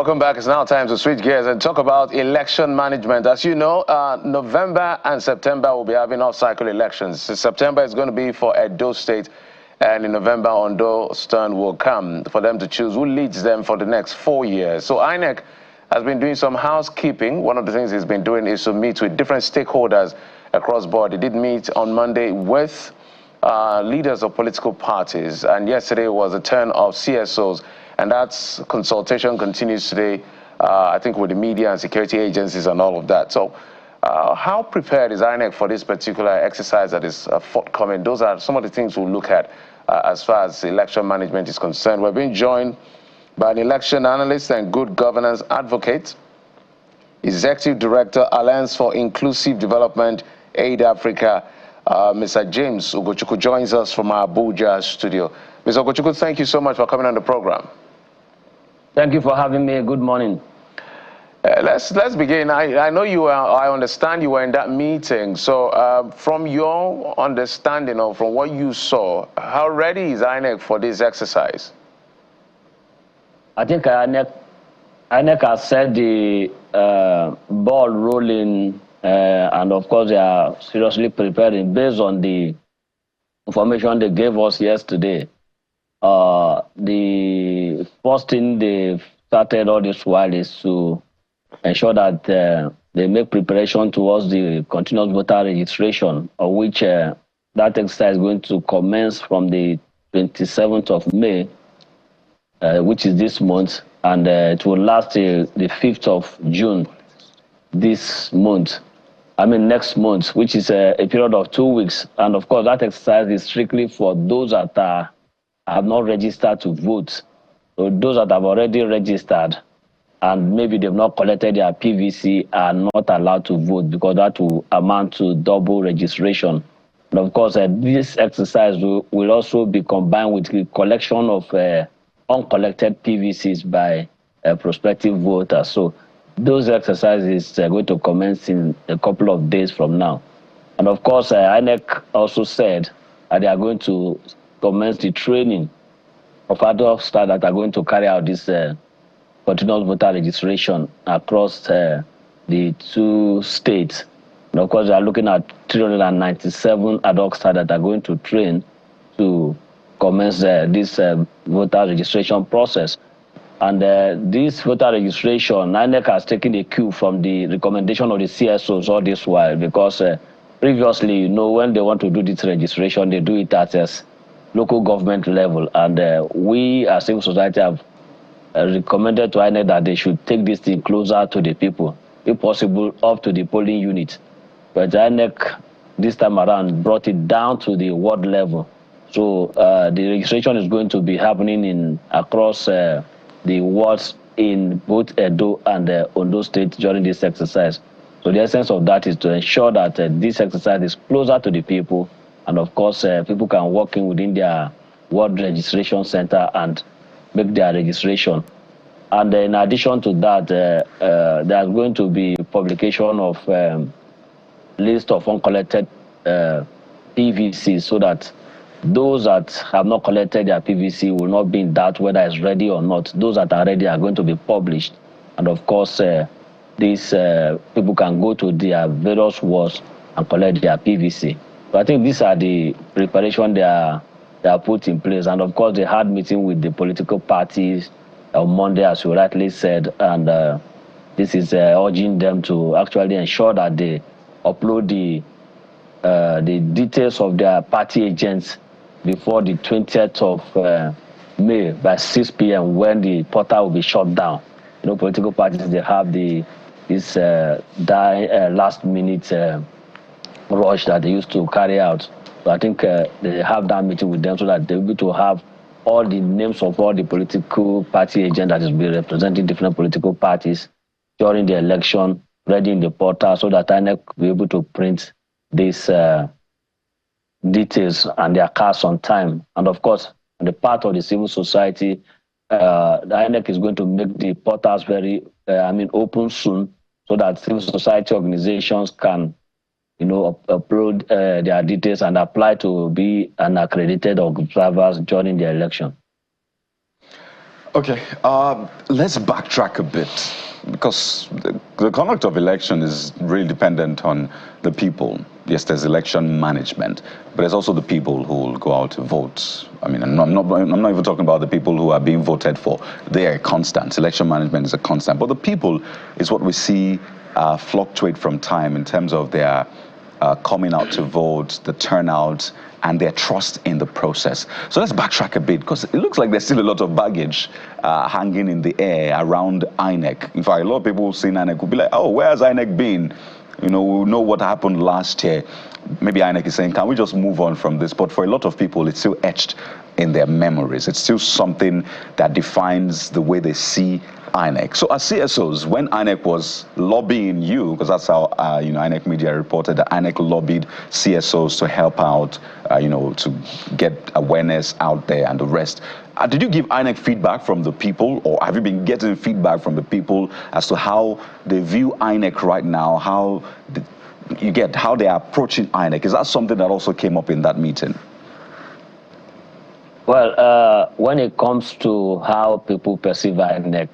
welcome back. It's now time to switch gears and talk about election management. As you know, November and September will be having off-cycle elections. So September is going to be for Edo State, and in November, Ondo's turn will come for them to choose who leads them for the next 4 years. So INEC has been doing some housekeeping. One of the things he's been doing is to meet with different stakeholders across board. He did meet on Monday with leaders of political parties, and yesterday was the turn of CSOs. And that consultation continues today, I think, with the media and security agencies and all of that. So how prepared is INEC for this particular exercise that is forthcoming? Those are some of the things we'll look at as far as election management is concerned. We're being joined by an election analyst and good governance advocate, Executive Director, Alliance for Inclusive Development, Aid Africa, Mr. James Ugochukwu joins us from our Abuja studio. Mr. Ugochukwu, thank you so much for coming on the program. Thank you for having me. Good morning. Let's begin. I know you were, I understand you were in that meeting. So from your understanding or from what you saw, how ready is INEC for this exercise? I think INEC has set the ball rolling, and of course they are seriously preparing based on the information they gave us yesterday. The first thing they started all this while is to ensure that they make preparation towards the continuous voter registration, of which that exercise is going to commence from the 27th of May, which is this month, and it will last till the 5th of June this month. I mean next month, which is a period of 2 weeks. And of course, that exercise is strictly for those that have not registered to vote. So those that have already registered and maybe they've not collected their PVC are not allowed to vote, because that will amount to double registration. And of course, this exercise will also be combined with the collection of uncollected PVCs by prospective voters. So those exercises are going to commence in a couple of days from now. And of course, INEC also said that they are going to commence the training of adult staff that are going to carry out this continuous voter registration across the 2 states. And of course, they are looking at 397 adult staff that are going to train to commence this voter registration process. And this voter registration, INEC has taken a cue from the recommendation of the CSOs all this while, because previously, you know, when they want to do this registration, they do it at a local government level. And we as civil society have recommended to INEC that they should take this thing closer to the people, if possible, up to the polling unit. But INEC this time around brought it down to the ward level. So the registration is going to be happening across the wards in both Edo and Ondo State during this exercise. So the essence of that is to ensure that this exercise is closer to the people, and of course people can walk in within their ward registration center and make their registration. And in addition to that, there's going to be publication of list of uncollected PVCs, so that those that have not collected their PVC will not be in doubt whether it's ready or not. Those that are ready are going to be published. And of course, these people can go to their various wards and collect their PVC. So I think these are the preparation they are put in place. And of course, they had meeting with the political parties on Monday, as you rightly said. And this is urging them to actually ensure that they upload the details of their party agents before the 20th of May by 6 p.m. when the portal will be shut down. You know, political parties, they have this last minute rush that they used to carry out. So I think they have that meeting with them so that they'll be able to have all the names of all the political party agents that is be representing different political parties during the election ready in the portal, so that INEC will be able to print these details and their cards on time. And of course, on the part of the civil society, the INEC is going to make the portals very, open soon, so that civil society organizations can, upload their details and apply to be an accredited observers during the election. Okay, let's backtrack a bit because the conduct of election is really dependent on the people. Yes, there's election management, but there's also the people who will go out to vote. I mean, I'm not even talking about the people who are being voted for. They are a constant. Election management is a constant, but the people is what we see fluctuate from time in terms of their coming out to vote, the turnout, and their trust in the process. So let's backtrack a bit because it looks like there's still a lot of baggage hanging in the air around INEC. In fact, a lot of people seeing INEC will be like, oh, where has INEC been? You know, we know what happened last year. Maybe INEC is saying, can we just move on from this? But for a lot of people, it's still etched in their memories. It's still something that defines the way they see INEC. So as CSOs, when INEC was lobbying you, because that's how INEC media reported that INEC lobbied CSOs to help out, to get awareness out there and the rest. Did you give INEC feedback from the people, or have you been getting feedback from the people as to how they view INEC right now, how they are approaching INEC? Is that something that also came up in that meeting? Well, when it comes to how people perceive INEC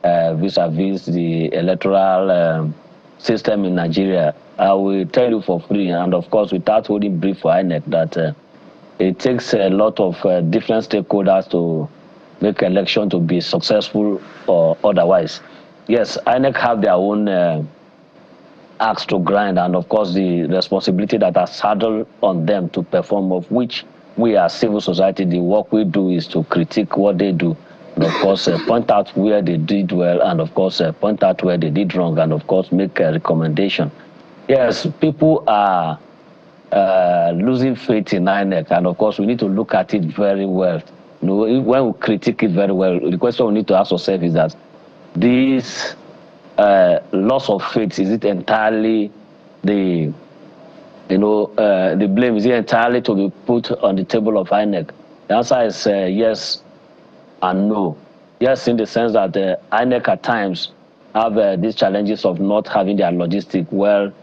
vis-a-vis the electoral system in Nigeria, I will tell you for free, and of course without holding brief for INEC, that it takes a lot of different stakeholders to make election to be successful or otherwise. Yes, INEC have their own axe to grind, and of course the responsibility that are saddled on them to perform, of which we as civil society, the work we do is to critique what they do, and of course point out where they did well, and of course point out where they did wrong, and of course make a recommendation. Yes, people are losing faith in INEC, and of course we need to look at it very well. When we critique it very well, the question we need to ask ourselves is that this loss of faith, is it entirely the blame, is it entirely to be put on the table of INEC? The answer is yes and no. Yes, in the sense that INEC at times have these challenges of not having their logistics well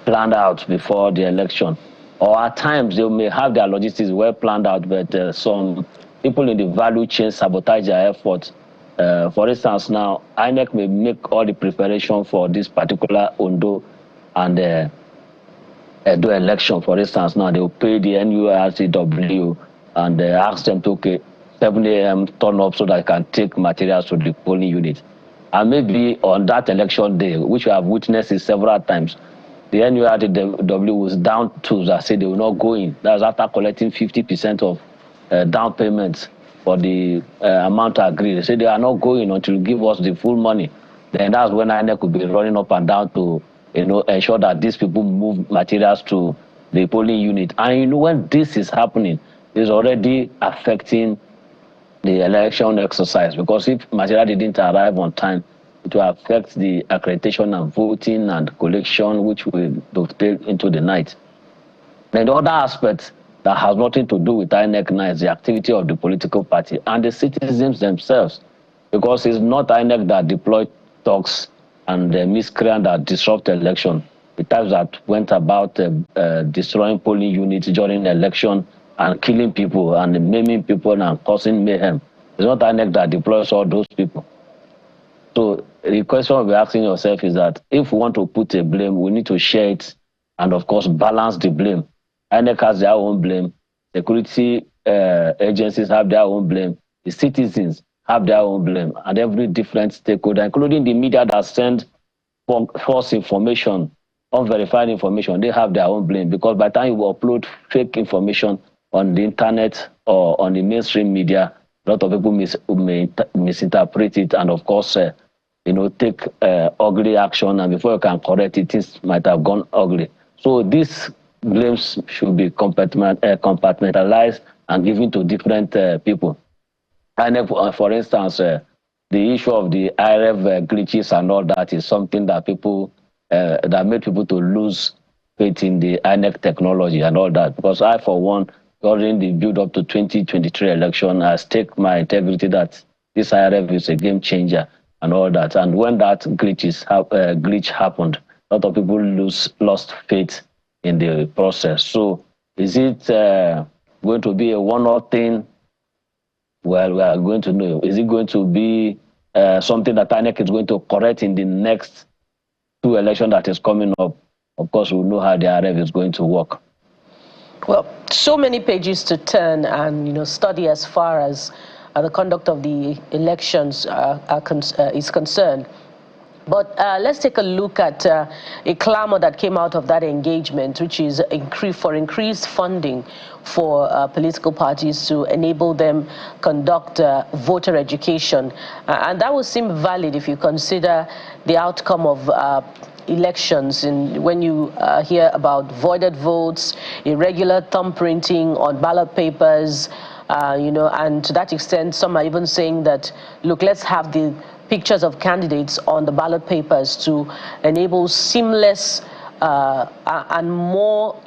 planned out before the election. Or at times they may have their logistics well planned out, but some people in the value chain sabotage their efforts. For instance, now, INEC may make all the preparation for this particular Ondo and Edo election. For instance, now they will pay the NURTW and ask them to, okay, 7 a.m. turn up so that I can take materials to the polling unit. And maybe on that election day, which we have witnessed it several times, the NURTW was down tools that said they will not go in. That's after collecting 50% of down payments for the amount agreed. They say they are not going until you give us the full money. Then that's when INEC could be running up and down to ensure that these people move materials to the polling unit. And when this is happening, it's already affecting the election exercise, because if material didn't arrive on time, it will affect the accreditation and voting and collection, which will dovetail into the night. And the other aspect that has nothing to do with INEC now is the activity of the political party and the citizens themselves, because it's not INEC that deployed thugs and the miscreant that disrupt the election. The types that went about destroying polling units during the election and killing people and maiming people and causing mayhem. It's not INEC that deploys all those people. So the question we're asking yourself is that if we want to put a blame, we need to share it and, of course, balance the blame. INEC has their own blame. Security agencies have their own blame. The citizens have their own blame. And every different stakeholder, including the media that send false information, unverified information, they have their own blame. Because by the time you upload fake information on the internet or on the mainstream media, a lot of people may misinterpret it and, of course, take ugly action. And before you can correct it, things might have gone ugly. So these blames should be compartmentalized and given to different people. And for instance, the issue of the IRF glitches and all that is something that people that made people to lose faith in the INEC technology and all that. Because I, for one, during the build-up to 2023 election, I stake my integrity that this IRF is a game changer and all that. And when that glitch happened, a lot of people lost faith in the process. So is it going to be a one-off thing? Well, we are going to know. Is it going to be something that INEC is going to correct in the next 2 elections that is coming up? Of course, we'll know how the RF is going to work. Well, so many pages to turn and study as far as the conduct of the elections is concerned. But let's take a look at a clamor that came out of that engagement, which is for increased funding for political parties to enable them conduct voter education. And that would seem valid if you consider the outcome of elections, and when you hear about voided votes, irregular thumbprinting on ballot papers, and to that extent, some are even saying that, look, let's have the pictures of candidates on the ballot papers to enable seamless and more,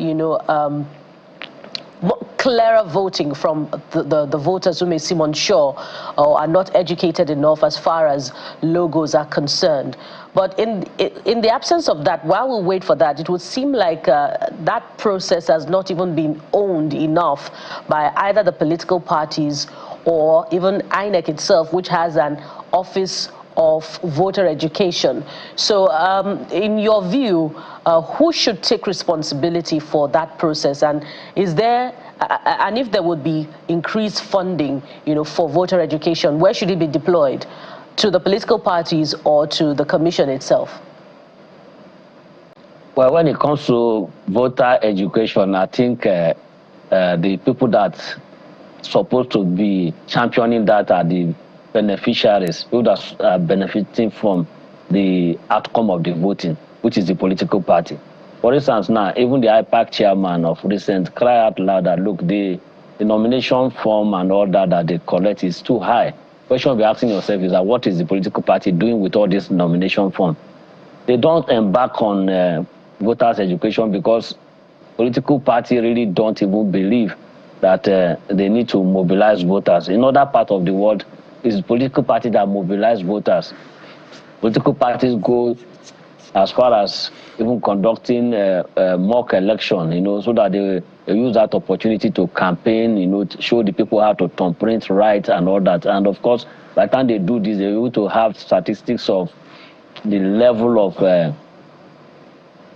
clearer voting from the voters who may seem unsure or are not educated enough as far as logos are concerned. But in the absence of that, while we wait for that, it would seem like that process has not even been owned enough by either the political parties or even INEC itself, which has an office of voter education. So in your view, who should take responsibility for that process? And is there, and if there would be increased funding, for voter education, where should it be deployed? To the political parties or to the commission itself? Well, when it comes to voter education, I think the people that supposed to be championing that are the beneficiaries, people that are benefiting from the outcome of the voting, which is the political party. For instance, now, even the IPAC chairman of recent cry out loud that, look, the nomination form and all that they collect is too high. The question you're asking yourself is that what is the political party doing with all this nomination form? They don't embark on voters' education because political party really don't even believe that they need to mobilize voters. In other parts of the world, it's political parties that mobilize voters. Political parties go as far as even conducting mock election, so that they use that opportunity to campaign, to show the people how to thumbprint right and all that. And of course, by the time they do this, they're able to have statistics of the level of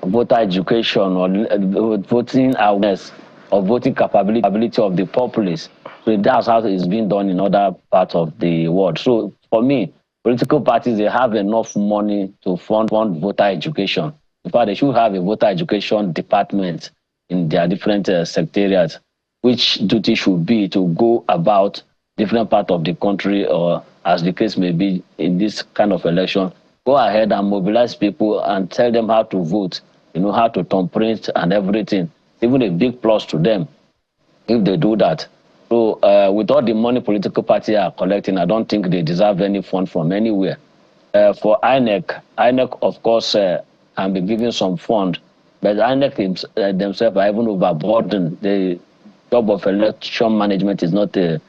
voter education or voting awareness or voting capability of the populace. So that's how it's being done in other parts of the world. So for me, political parties, they have enough money to fund voter education. In fact, they should have a voter education department in their different secretariats, which duty should be to go about different parts of the country, or as the case may be in this kind of election, go ahead and mobilize people and tell them how to vote, how to thumbprint and everything. Even a big plus to them if they do that. So with all the money political parties are collecting, I don't think they deserve any fund from anywhere. For INEC, of course, can be given some fund, but INEC themselves are even overburdened. The job of election management is not a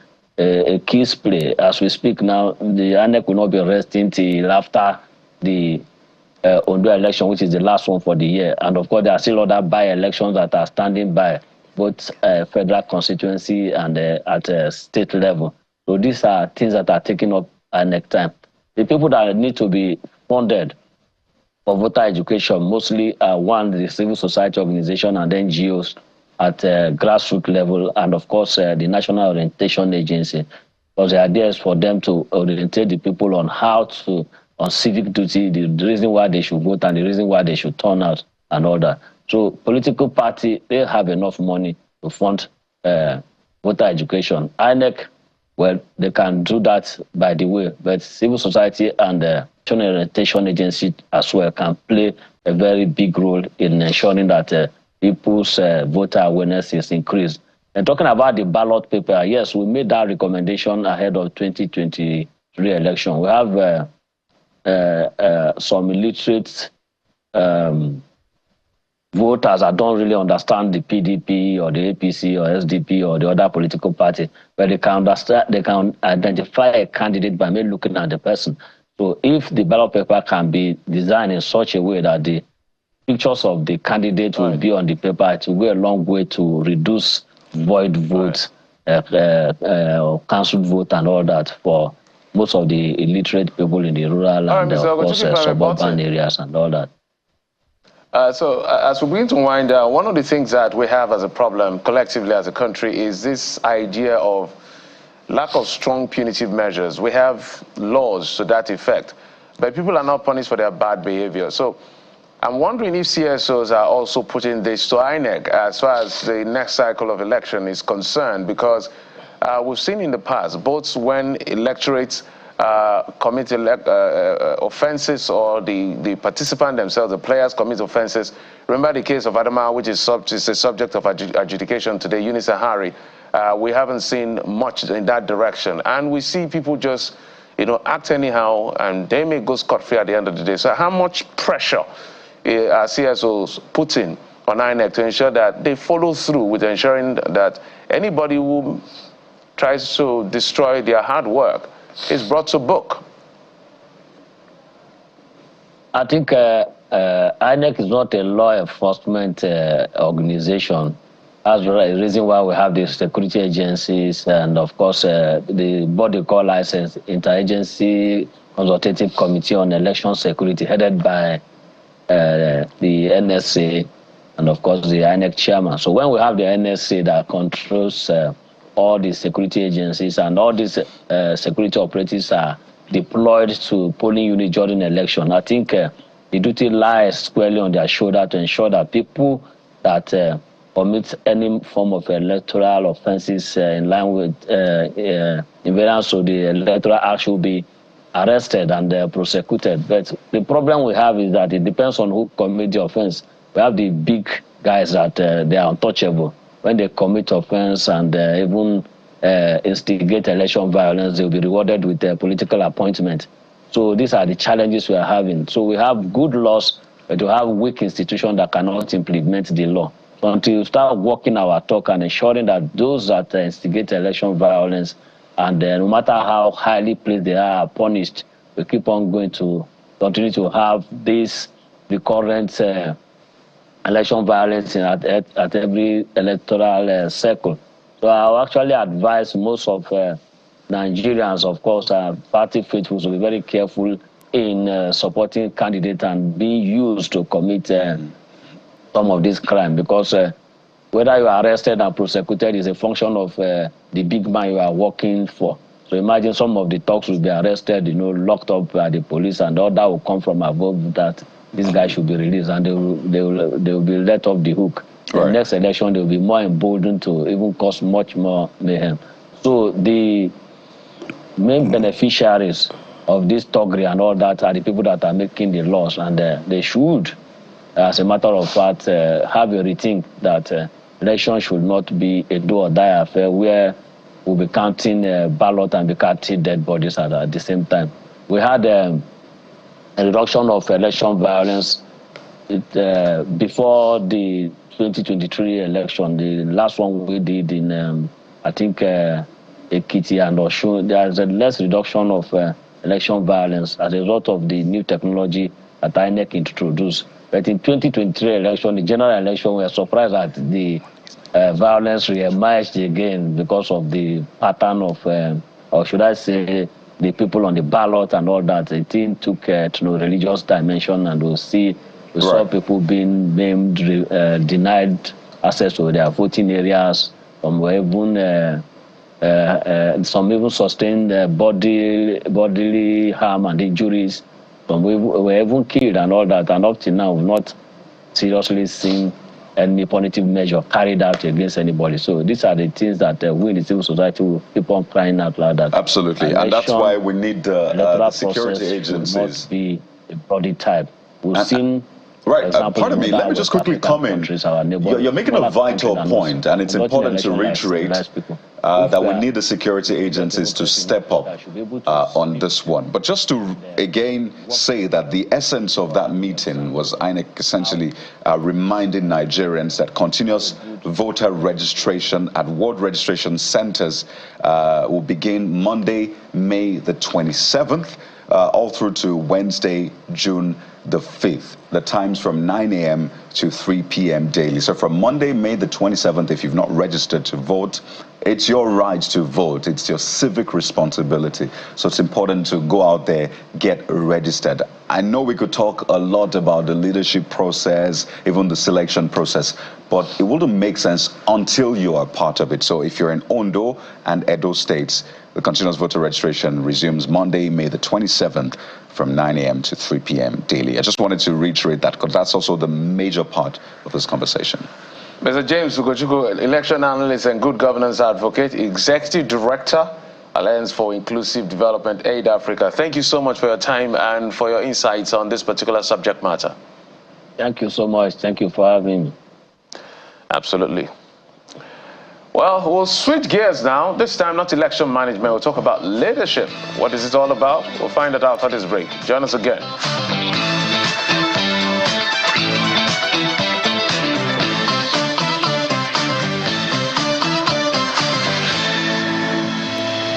key play. As we speak now, the INEC will not be resting till after the Ondo election, which is the last one for the year. And of course, there are still other by-elections that are standing by, both federal constituency and at state level. So these are things that are taking up INEC time. The people that need to be funded for voter education mostly are, one, the civil society organization and NGOs at grassroots level, and of course the National Orientation Agency, because the idea is for them to orientate the people on how to, on civic duty, the reason why they should vote and the reason why they should turn out and all that. So political party, they have enough money to fund voter education. INEC, well, they can do that by the way, but civil society and the National Orientation Agency as well can play a very big role in ensuring that people's voter awareness is increased. And talking about the ballot paper, yes, we made that recommendation ahead of 2023 election. We have some illiterate voters that don't really understand the PDP or the APC or SDP or the other political party, but they can understand, they can identify a candidate by merely looking at the person. So if the ballot paper can be designed in such a way that the pictures of the candidate will be on the paper, it will go a long way to reduce void votes cancelled vote and all that for most of the illiterate people in the rural and, of course, suburban areas and all that. So as we begin to wind down, one of the things that we have as a problem collectively as a country is this idea of lack of strong punitive measures. We have laws to that effect, but people are not punished for their bad behavior. So I'm wondering if CSOs are also putting this to INEC as far as the next cycle of election is concerned, because we've seen in the past, both when electorates commit offenses or the participant themselves, the players commit offenses. Remember the case of Adama, which is a subject of adjudication today, Unisa Hari. We haven't seen much in that direction. And we see people just, act anyhow, and they may go scot-free at the end of the day. So how much pressure are CSOs putting on INEC to ensure that they follow through with ensuring that anybody who tries to destroy their hard work is brought to book? I think INEC is not a law enforcement organization. That's the reason why we have the security agencies and, of course, the body called Interagency Consultative Committee on Election Security, headed by the NSA and, of course, the INEC chairman. So when we have the NSA that controls all the security agencies and all these security operatives are deployed to polling unit during election, I think the duty lies squarely on their shoulder to ensure that people that commit any form of electoral offenses in line with invariance of the Electoral Act should be arrested and prosecuted. But the problem we have is that it depends on who commit the offense. We have the big guys that they are untouchable. When they commit offense and even instigate election violence, they'll be rewarded with a political appointment. So these are the challenges we are having. So we have good laws, but we have weak institutions that cannot implement the law. So until you start walking our talk and ensuring that those that instigate election violence, and no matter how highly placed they are punished, we keep on going to continue to have this recurrent election violence at every electoral cycle. So I actually advise most of Nigerians, of course, party faithful, to be very careful in supporting candidates and being used to commit some of this crime, because whether you are arrested and prosecuted is a function of the big man you are working for. So imagine some of the thugs will be arrested, locked up by the police, and all that will come from above that this guy should be released, and they will be let off the hook. Right. The next election, they will be more emboldened to even cause much more mayhem. So the main beneficiaries of this thuggery and all that are the people that are making the laws, and they should, as a matter of fact, have a rethink that election should not be a do or die affair where we'll be counting ballot and be counting dead bodies at the same time. We had a reduction of election violence before the 2023 election. The last one we did in, I think, Ekiti and Osun, there's a less reduction of election violence as a result of the new technology that INEC introduced. But in 2023 election, the general election, we were surprised that the violence re-emerged again because of the pattern of, or should I say, the people on the ballot and all that. The thing took to religious dimension, and we saw people being maimed, denied access to their voting areas. Some were even some even sustained bodily harm and injuries. Some were even killed and all that. And up till now, we've not seriously seen any punitive measure carried out against anybody. So these are the things that we in the civil society will keep on crying out loud. That absolutely, and that's why we need the security agencies. Not be a body type. We've seen. Right, pardon me, let me just quickly come in. You're making a vital point, and it's important to reiterate that we need the security agencies to step up on this one. But just to again say that the essence of that meeting was INEC essentially reminding Nigerians that continuous voter registration at ward registration centers will begin Monday, May the 27th, all through to Wednesday, June the 5th. The times from 9 a.m. to 3 p.m. daily. So from Monday, May the 27th, if you've not registered to vote, it's your right to vote. It's your civic responsibility. So it's important to go out there, get registered. I know we could talk a lot about the leadership process, even the selection process, but it wouldn't make sense until you are part of it. So if you're in Ondo and Edo states, the continuous voter registration resumes Monday, May the 27th from 9 a.m. to 3 p.m. daily. I just wanted to reiterate that because that's also the major part of this conversation. Mr. James Ugochukwu, election analyst and good governance advocate, executive director, Alliance for Inclusive Development, Aid Africa. Thank you so much for your time and for your insights on this particular subject matter. Thank you so much. Thank you for having me. Absolutely. Well, we'll switch gears now. This time, not election management. We'll talk about leadership. What is it all about? We'll find it out after this break. Join us again.